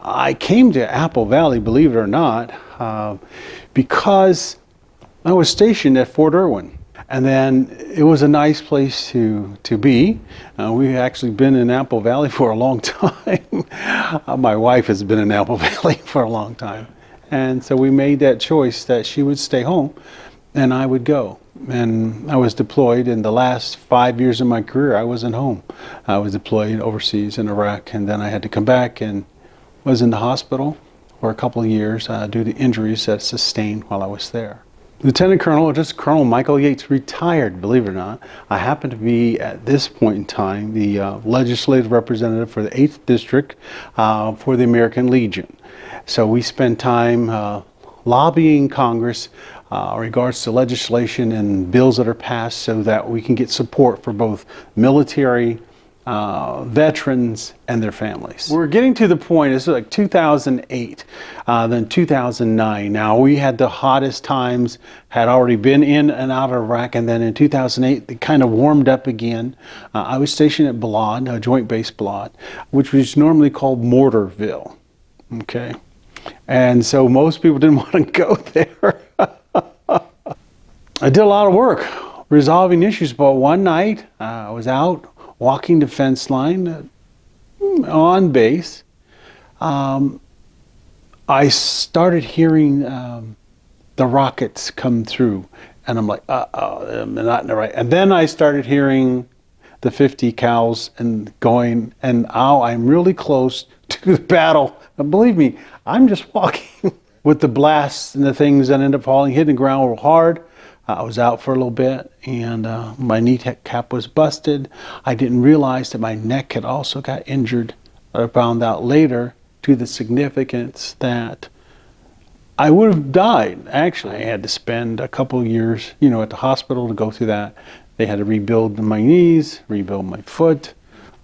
I came to Apple Valley, believe it or not, because I was stationed at Fort Irwin. And then it was a nice place to be. We've actually been in Apple Valley for a long time. My wife has been in Apple Valley for a long time. And so we made that choice that she would stay home and I would go. And I was deployed in the last 5 years of my career. I wasn't home. I was deployed overseas in Iraq, and then I had to come back and was in the hospital for a couple of years due to injuries that sustained while I was there. Lieutenant Colonel, or just Colonel Michael Yates, retired, believe it or not. I happen to be, at this point in time, the legislative representative for the 8th District for the American Legion. So we spend time lobbying Congress in regards to legislation and bills that are passed so that we can get support for both military, veterans, and their families. We're getting to the point, this is like 2008, then 2009. Now, we had the hottest times, had already been in and out of Iraq, and then in 2008, it kind of warmed up again. I was stationed at Balad, Joint Base Balad, which was normally called Mortarville, okay? And so most people didn't want to go there. I did a lot of work resolving issues, but one night I was out walking the fence line on base. I started hearing the rockets come through, and I'm like, I'm not in the right. And then I started hearing the 50 cals and going, and now I'm really close to the battle. And believe me, I'm just walking with the blasts and the things that end up falling, hitting the ground real hard. I was out for a little bit, and my kneecap was busted. I didn't realize that my neck had also got injured. I found out later, to the significance that I would have died. Actually, I had to spend a couple of years, at the hospital to go through that. They had to rebuild my knees, rebuild my foot.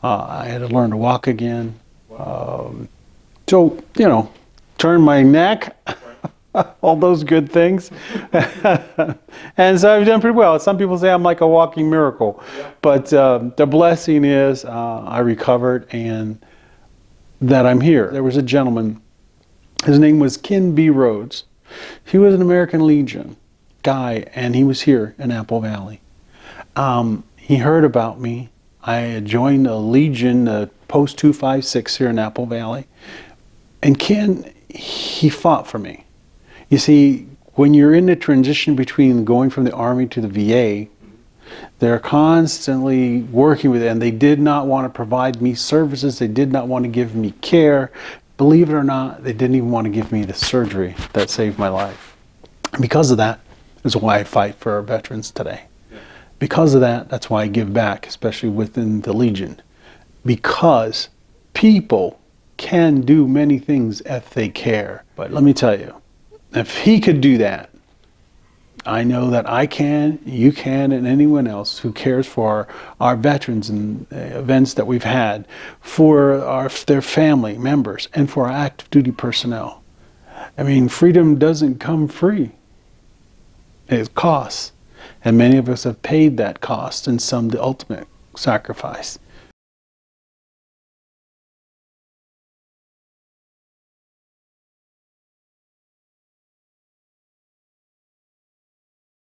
I had to learn to walk again. So, turn my neck. All those good things. And so I've done pretty well. Some people say I'm like a walking miracle. Yeah. But the blessing is I recovered and that I'm here. There was a gentleman, his name was Ken B. Rhodes. He was an American Legion guy, and he was here in Apple Valley. He heard about me. I joined a Legion, Post 256 here in Apple Valley. And Ken, he fought for me. You see, when you're in the transition between going from the Army to the VA, they're constantly working with it, and they did not want to provide me services. They did not want to give me care. Believe it or not, they didn't even want to give me the surgery that saved my life. And because of that is why I fight for our veterans today. Because of that, that's why I give back, especially within the Legion. Because people can do many things if they care. But let me tell you, if he could do that, I know that I can, you can, and anyone else who cares for our veterans and events that we've had, for their family members, and for our active duty personnel. I mean, freedom doesn't come free. It costs. And many of us have paid that cost, and some the ultimate sacrifice.